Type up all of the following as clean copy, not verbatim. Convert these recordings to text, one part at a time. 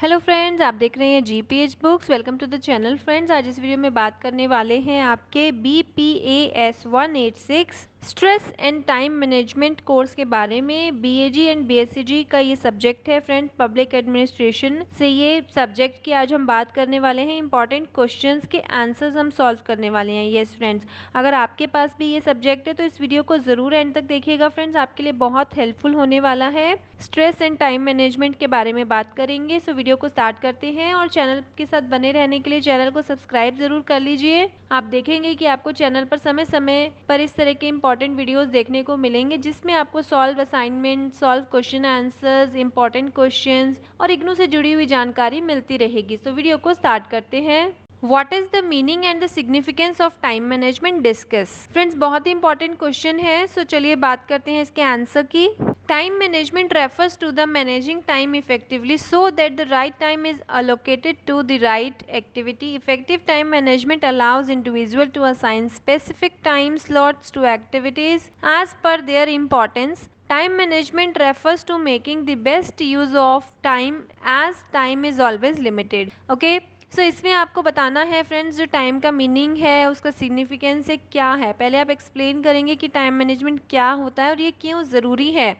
Hello friends, आप देख रहे हैं GPH books. Welcome to the channel friends. आज इस वीडियो में बात करने वाले हैं आपके BPAS 186 stress and time management course के बारे में। बीएजी एंड बीएससीजी का ये सब्जेक्ट है फ्रेंड्स, पब्लिक एडमिनिस्ट्रेशन से ये सब्जेक्ट की आज हम बात करने वाले हैं। इंपॉर्टेंट क्वेश्चंस के आंसर्स हम सॉल्व करने वाले हैं। यस फ्रेंड्स, अगर आपके पास भी ये सब्जेक्ट है तो इस वीडियो को जरूर एंड तक देखिएगा फ्रेंड्स, आपके लिए बहुत हेल्पफुल होने वाला है। स्ट्रेस एंड टाइम मैनेजमेंट के बारे में बात करेंगे। सो वीडियो को स्टार्ट करते हैं और चैनल के साथ बने रहने के लिए चैनल को सब्सक्राइब जरूर कर लीजिए। आप देखेंगे कि आपको चैनल पर समय समय पर इस तरह के इंपॉर्टेंट वीडियोस देखने को मिलेंगे जिसमें आपको solve assignment, solve question answers, important questions और इग्नू से जुड़ी हुई जानकारी मिलती रहेगी। सो वीडियो को स्टार्ट करते हैं। What is the meaning and the significance of time management discuss? Friends, बहुत ही इंपॉर्टेंट क्वेश्चन है। सो चलिए बात करते हैं इसके आंसर की। Time management refers to the managing time effectively so that the right time is allocated to the right activity. Effective time management allows individual to assign specific time slots to activities as per their importance. Time management refers to making the best use of time as time is always limited. Okay? सो इसमें आपको बताना है friends, जो time का meaning है उसका significance है क्या है। पहले आप एक्सप्लेन करेंगे कि टाइम मैनेजमेंट क्या होता है और ये क्यों ज़रूरी है।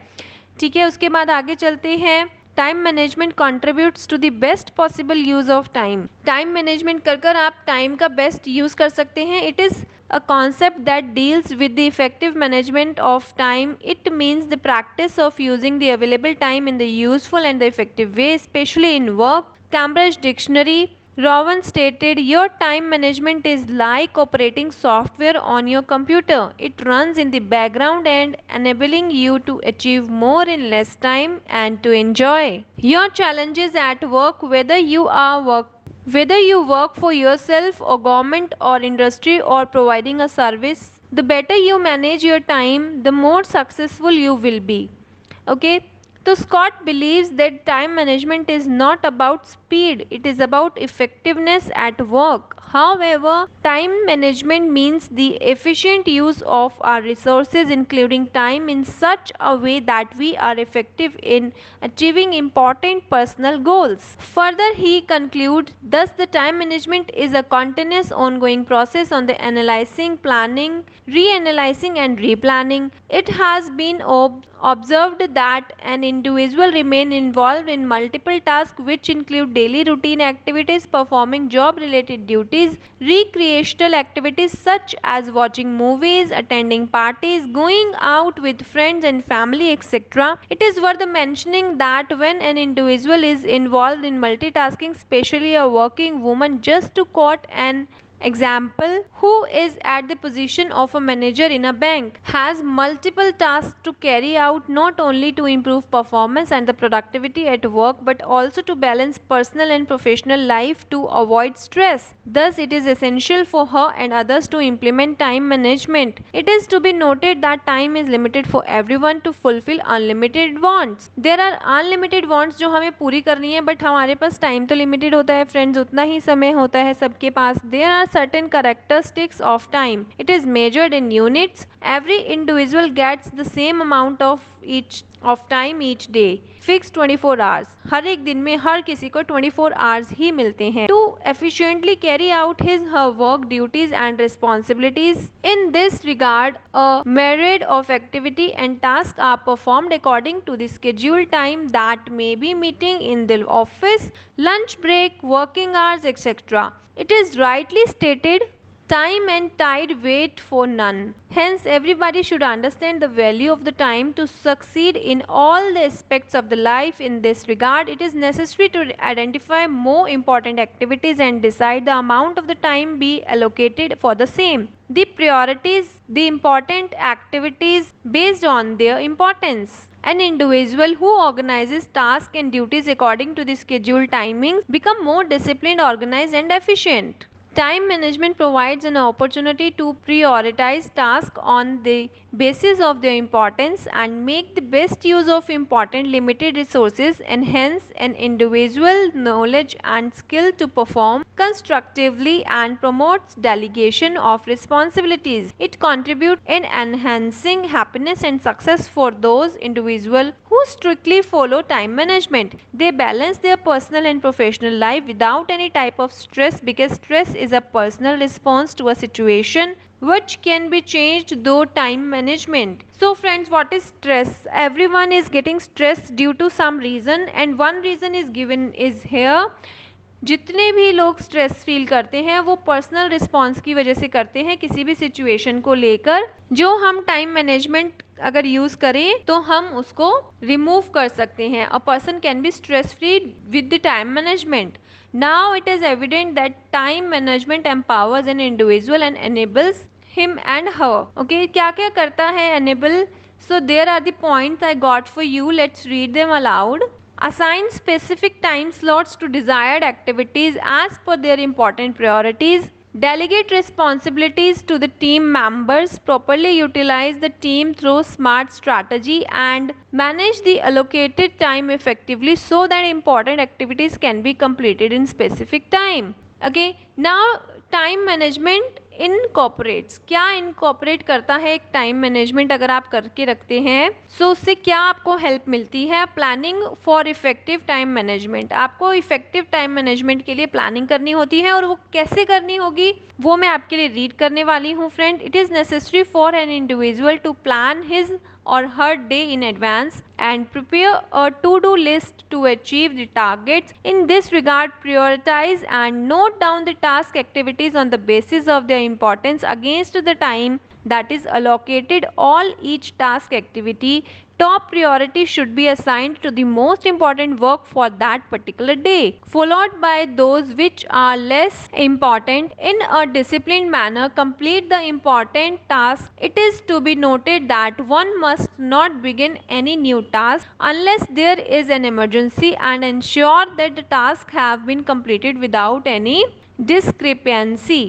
ठीक है, उसके बाद आगे चलते हैं। Time management contributes to the best possible use of time. Time management कर कर आप टाइम का बेस्ट यूज कर सकते हैं। It is a concept that deals with the effective management of time. It means the practice of using the available time in the useful and the effective way, especially in work. Cambridge Dictionary, Rowan stated, your time management is like operating software on your computer. It runs in the background and enabling you to achieve more in less time and to enjoy your challenges at work, whether you work for yourself or government or industry or providing a service. The better you manage your time, the more successful you will be. Okay? So Scott believes that time management is not about speed, it is about effectiveness at work. However, time management means the efficient use of our resources, including time, in such a way that we are effective in achieving important personal goals. Further, he concludes, thus the time management is a continuous ongoing process on the analyzing, planning, reanalyzing and replanning. It has been observed that an individual remain involved in multiple tasks which include daily routine activities, performing job related duties, recreational activities such as watching movies, attending parties, going out with friends and family, etc. It is worth mentioning that when an individual is involved in multitasking, especially a working woman, just to quote an example, who is at the position of a manager in a bank, has multiple tasks to carry out, not only to improve performance and the productivity at work but also to balance personal and professional life to avoid stress. Thus, it is essential for her and others to implement time management. It is to be noted that time is limited for everyone to fulfill unlimited wants. There are unlimited wants जो हमें पूरी करनी है, but हमारे पास time तो limited होता है friends, उतना ही समय होता है सबके पास। There are certain characteristics of time. It is measured in units. Every individual gets the same amount of time each day. Fixed 24 hours. हर एक दिन में हर किसी को 24 hours ही मिलते हैं to efficiently carry out her work duties and responsibilities. In this regard, a myriad of activity and tasks are performed according to the scheduled time, that may be meeting in the office, lunch break, working hours, etc. It is rightly stated, time and tide wait for none. Hence, everybody should understand the value of the time to succeed in all the aspects of the life. In this regard, it is necessary to identify more important activities and decide the amount of the time be allocated for the same. The priorities the important activities based on their importance. An individual who organizes tasks and duties according to the scheduled timings become more disciplined, organized and efficient. Time management provides an opportunity to prioritize tasks on the basis of their importance and make the best use of important limited resources, enhance an individual knowledge and skill to perform constructively, and promotes delegation of responsibilities. It contributes in enhancing happiness and success for those individuals who strictly follow time management. They balance their personal and professional life without any type of stress, because stress is a personal response to a situation which can be changed through time management. So friends, what is stress? Everyone is getting stressed due to some reason, and one reason is given is here. जितने भी लोग stress feel करते हैं वो personal response की वजह से करते हैं किसी भी सिचुएशन को लेकर। जो हम टाइम मैनेजमेंट अगर यूज करें तो हम उसको रिमूव कर सकते हैं। A person can be stress free with the time management. Now it is evident that time management empowers an individual and enables him and her. Okay, क्या क्या करता है enable? So there are the points I got for you. Let's read them aloud. Assign specific time slots to desired activities as per their important priorities. Delegate responsibilities to the team members. Properly utilize the team through smart strategy and manage the allocated time effectively so that important activities can be completed in specific time. Okay, now time management incorporates, क्या incorporate करता है एक time management अगर आप करके रखते हैं सो उससे क्या आपको हेल्प मिलती है? Planning for effective time management. आपको इफेक्टिव टाइम मैनेजमेंट के लिए प्लानिंग करनी होती है, और वो कैसे करनी होगी वो मैं आपके लिए रीड करने वाली हूँ friend. It is necessary for an individual to plan his or her day in advance and prepare a to-do list to achieve the targets. In this regard, prioritize and note down the task activities on the basis of their importance against the time that is allocated all each task activity. Top priority should be assigned to the most important work for that particular day, followed by those which are less important. In a disciplined manner, complete the important task. It is to be noted that one must not begin any new task unless there is an emergency, and ensure that the tasks have been completed without any discrepancy.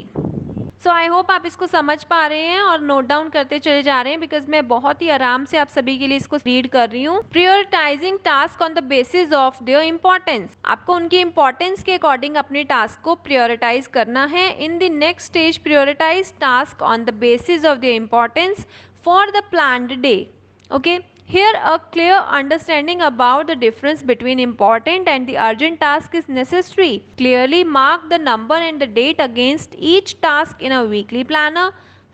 So I hope आप इसको समझ पा रहे हैं और note down करते चले जा रहे हैं, बिकॉज मैं बहुत ही आराम से आप सभी के लिए इसको रीड कर रही हूँ। Prioritizing task on the basis of their importance. आपको उनकी इंपॉर्टेंस के अकॉर्डिंग अपने टास्क को प्रियोरिटाइज करना है। In the next stage, prioritise task on the basis of their importance for the planned day. Okay, here a clear understanding about the difference between important and the urgent task is necessary. Clearly mark the number and the date against each task in a weekly planner.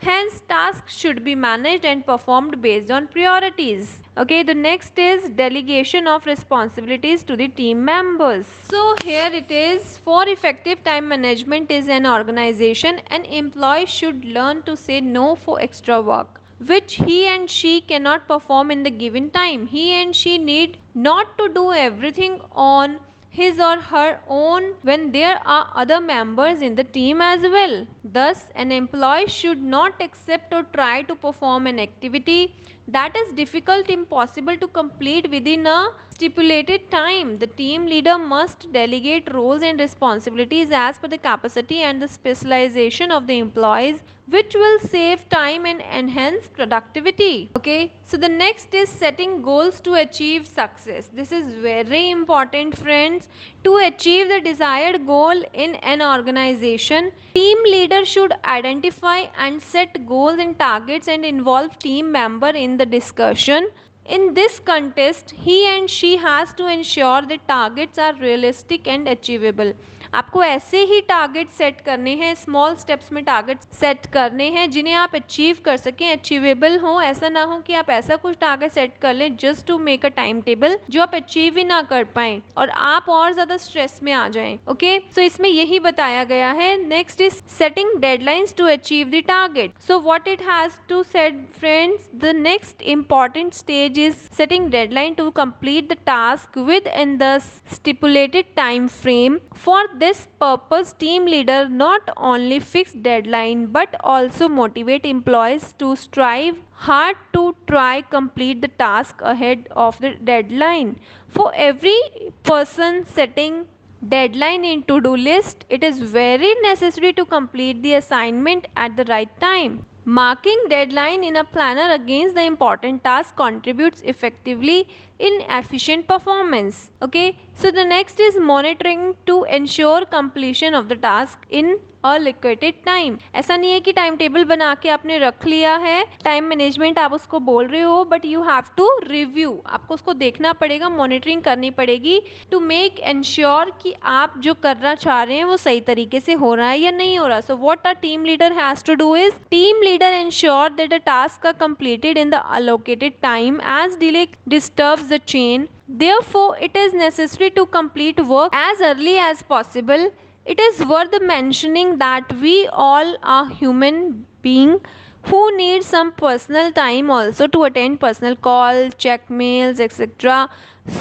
Hence, tasks should be managed and performed based on priorities. Okay, the next is delegation of responsibilities to the team members. So here it is, for effective time management is an organization, an employee should learn to say no for extra work which he and she cannot perform in the given time. He and she need not to do everything on his or her own when there are other members in the team as well. Thus, an employee should not accept or try to perform an activity that is difficult, impossible to complete within a stipulated time. The team leader must delegate roles and responsibilities as per the capacity and the specialization of the employees, which will save time and enhance productivity. Okay, so the next is setting goals to achieve success. This is very important, friends. To achieve the desired goal in an organization, team leader should identify and set goals and targets and involve team member in the discussion. In this context, he and she has to ensure that targets are realistic and achievable. आपको ऐसे ही target set करने हैं, small steps में target set करने हैं जिन्हें आप achieve कर सकें, अचीवेबल हो। ऐसा ना हो कि आप ऐसा कुछ टारगेट सेट कर लें just to make a time table जो आप अचीव ही ना कर पाएं और आप और ज्यादा स्ट्रेस में आ जाएं। ओके, सो इसमें यही बताया गया है। Next is setting deadlines to achieve the target. So what it has to set friends, the next important stage is setting deadline to complete the task within the stipulated time frame. For this purpose, team leader not only fix deadline but also motivate employees to strive hard to try complete the task ahead of the deadline. For every person setting deadline in to-do list, it is very necessary to complete the assignment at the right time. Marking deadline in a planner against the important task contributes effectively in efficient performance. Okay, so the next is monitoring to ensure completion of the task in allocated time. ऐसा नहीं है कि time table बना के आपने रख लिया है, टाइम मैनेजमेंट आप उसको बोल रहे हो, but you have to review. आपको उसको देखना पड़ेगा, मॉनिटरिंग करनी पड़ेगी टू मेक एंश्योर कि आप जो करना चाह रहे हैं वो सही तरीके से हो रहा है या नहीं हो रहा. So what a team leader has to do is team leader ensure that the task are completed in the allocated time as delay disturbs the chain. Therefore, it is necessary to complete work as early as possible. It is worth mentioning that we all are human beings who need some personal time also to attend personal calls, check mails, etc.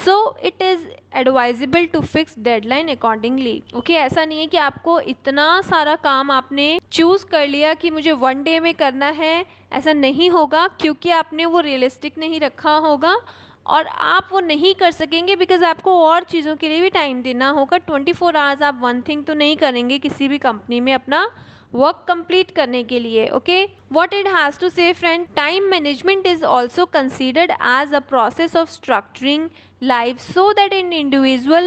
So it is advisable to fix deadline accordingly. Okay, ऐसा नहीं है कि आपको इतना सारा काम आपने choose कर लिया कि मुझे वन डे में करना है, ऐसा नहीं होगा क्योंकि आपने वो रियलिस्टिक नहीं रखा होगा और आप वो नहीं कर सकेंगे बिकॉज आपको और चीज़ों के लिए भी टाइम देना होगा. 24 आवर्स आप वन थिंग तो नहीं करेंगे किसी भी कंपनी में अपना वर्क कंप्लीट करने के लिए. Okay, what it has to say friend, time management is also considered as a process of structuring life so that an individual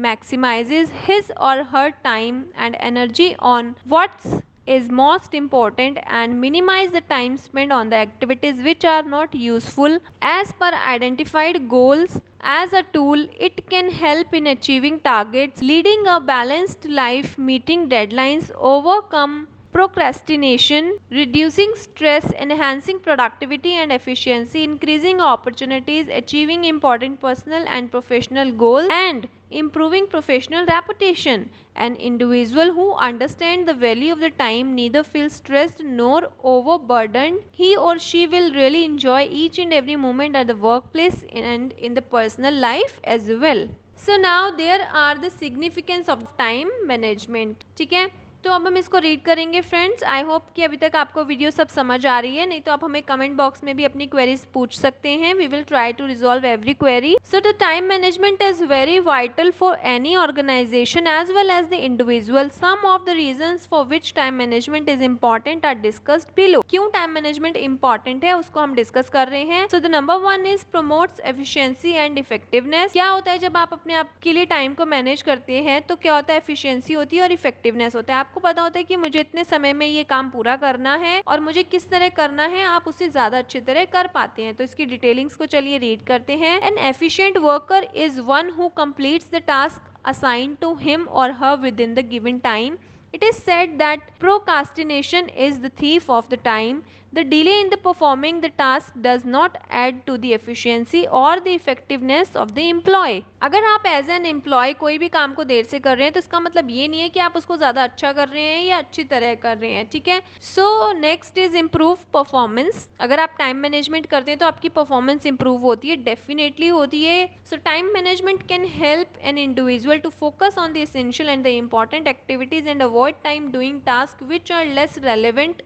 maximizes his or her time and energy on what's is most important and minimize the time spent on the activities which are not useful. As per identified goals, as a tool it can help in achieving targets, leading a balanced life, meeting deadlines, overcome procrastination, reducing stress, enhancing productivity and efficiency, increasing opportunities, achieving important personal and professional goals, and improving professional reputation. An individual who understands the value of the time neither feels stressed nor overburdened. He or she will really enjoy each and every moment at the workplace and in the personal life as well. So now there are the significance of time management. ठीक है, तो अब हम इसको read करेंगे friends. I hope कि अभी तक आपको वीडियो सब समझ आ रही है, नहीं तो आप हमें कमेंट बॉक्स में भी अपनी क्वेरीज पूछ सकते हैं. We will try to resolve every query. So the time management is very vital for any organisation as well as the individual. Some of the reasons for which time management is important are discussed below. क्यों time management important है उसको हम discuss कर रहे हैं. So the number 1 is promotes efficiency and effectiveness. क्या होता है जब आप अपने आप के लिए टाइम को मैनेज करते हैं तो क्या होता है, एफिशिएंसी होती है और इफेक्टिवनेस होता है. आपको पता होता है कि मुझे इतने समय में ये काम पूरा करना है और मुझे किस तरह करना है, आप उसे ज्यादा अच्छी तरह कर पाते हैं. तो इसकी डिटेलिंग्स को चलिए रीड करते हैं. N efficient worker is one who completes the task assigned to him or her within the given time. It is said that procrastination is the thief of the time. The delay in the performing the task does not add to the efficiency or the effectiveness of the employee. अगर आप as an employ कोई भी काम को देर से कर रहे हैं तो इसका मतलब ये नहीं है कि आप उसको ज़्यादा अच्छा कर रहे हैं या अच्छी तरह कर रहे हैं. ठीक है, so next is improve performance. अगर आप टाइम मैनेजमेंट करते हैं तो आपकी परफॉर्मेंस इंप्रूव होती है, डेफिनेटली होती है. So time management can help an individual to focus on the essential and the important activities and avoid time doing task which are less relevant.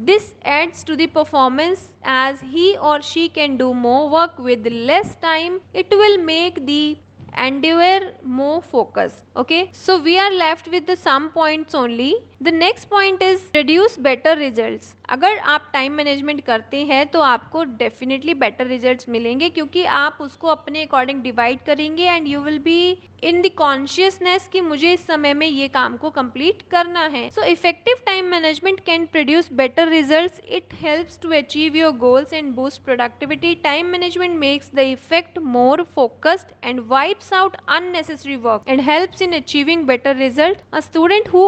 This adds to the performance as he or she can do more work with less time. It will make the endeavor more focused. Okay, so we are left with the some points only. The next point is produce better results. अगर आप time management करते हैं तो आपको definitely better results मिलेंगे क्योंकि आप उसको अपने अकॉर्डिंग डिवाइड करेंगे and you will be in the consciousness कि मुझे इस समय में ये काम को कंप्लीट करना है. So effective time management can produce better results. It helps to achieve your goals and boost productivity. Time management makes the effect more focused and wipes out unnecessary work and helps in achieving better result. A student who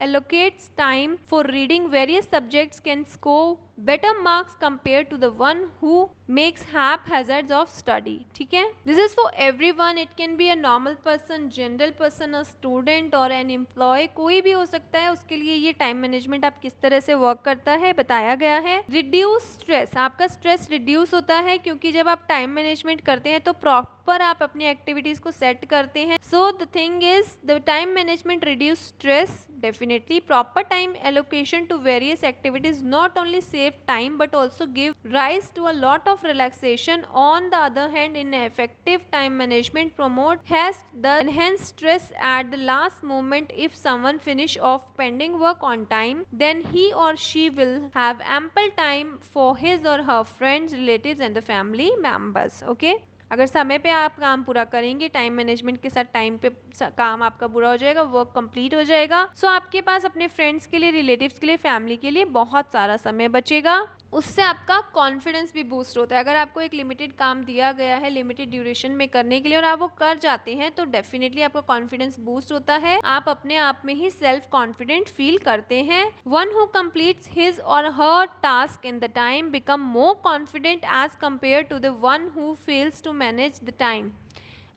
allocates time for reading various subjects can score better marks compared to the one who makes haphazards of study. ठीक है, this is for everyone. It can be a normal person, general person, a student or an employee. कोई भी हो सकता है. उसके लिए ये टाइम मैनेजमेंट आप किस तरह से वर्क करता है बताया गया है. Reduce stress. आपका स्ट्रेस रिड्यूस होता है क्योंकि जब आप टाइम मैनेजमेंट करते हैं तो प्रॉपर आप अपनी एक्टिविटीज को सेट करते हैं. So the thing is the time management reduce stress. Definitely proper time allocation to various activities not only save save time but also give rise to a lot of relaxation. On the other hand, ineffective time management promote has the enhanced stress at the last moment. If someone finish off pending work on time, then he or she will have ample time for his or her friends, relatives and the family members. Okay, अगर समय पे आप काम पूरा करेंगे, time management के साथ time पे काम आपका पूरा हो जाएगा, वर्क कंप्लीट हो जाएगा, सो आपके पास अपने फ्रेंड्स के लिए, रिलेटिव्स के लिए, फैमिली के लिए बहुत सारा समय बचेगा। उससे आपका कॉन्फिडेंस भी बूस्ट होता है। अगर आपको एक लिमिटेड काम दिया गया है लिमिटेड ड्यूरेशन में करने के लिए और आप वो कर जाते हैं तो डेफिनेटली आपका कॉन्फिडेंस बूस्ट होता है, आप अपने आप में ही सेल्फ कॉन्फिडेंट फील करते हैं। One who completes his or her task in the time become more confident as compare to the one who fails to manage the time.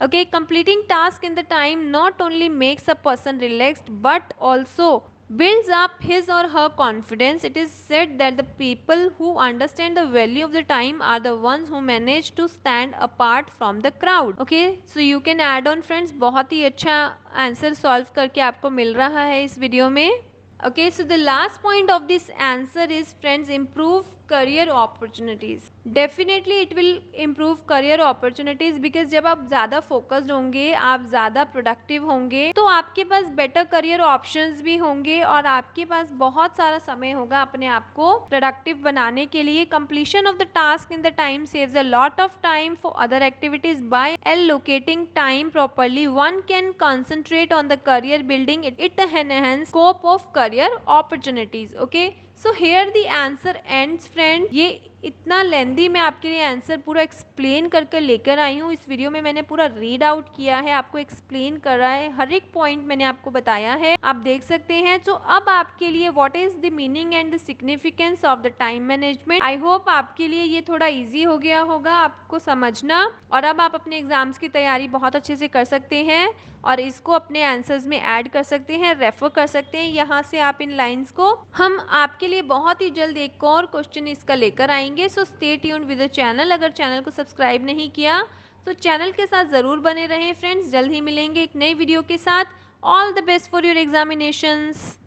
Okay, completing task in the time not only makes a person relaxed but also builds up his or her confidence. It is said that the people who understand the value of the time are the ones who manage to stand apart from the crowd. Okay, so you can add on friends, बहुत ही अच्छा answer solve करके आपको मिल रहा है इस video में। Okay, so the last point of this answer is friends, improve career opportunities. Definitely it will improve career opportunities because जब आप ज़्यादा फोकस्ड होंगे, आप ज़्यादा प्रोडक्टिव होंगे तो आपके पास बेटर करियर ऑप्शंस भी होंगे और आपके पास बहुत सारा समय होगा अपने आप को प्रोडक्टिव बनाने के लिए। Completion of the task in the time saves a lot of time for other activities. By allocating time properly, one can concentrate on the career building. It enhances scope of career opportunities. Okay, so here the answer ends friend। ये इतना लेंदी मैं आपके लिए answer पूरा explain करके लेकर आई हूँ। इस वीडियो में मैंने पूरा रीड आउट किया है, आपको एक्सप्लेन कर रहा है, हर एक पॉइंट मैंने आपको बताया है, आप देख सकते हैं। तो अब आपके लिए what is the meaning and the significance of the time management. I hope आपके लिए ये थोड़ा ईजी हो गया होगा आपको समझना और अब आप अपने एग्जाम्स की तैयारी बहुत अच्छे से कर सकते हैं और इसको अपने आंसर्स में ऐड कर सकते हैं, रेफर कर सकते हैं यहाँ से आप इन लाइन्स को। हम आपके लिए बहुत ही जल्द एक और क्वेश्चन इसका लेकर आएंगे। So stay tuned with the channel. अगर चैनल को सब्सक्राइब नहीं किया तो चैनल के साथ जरूर बने रहें फ्रेंड्स। जल्द ही मिलेंगे एक नई वीडियो के साथ। All the best for your examinations.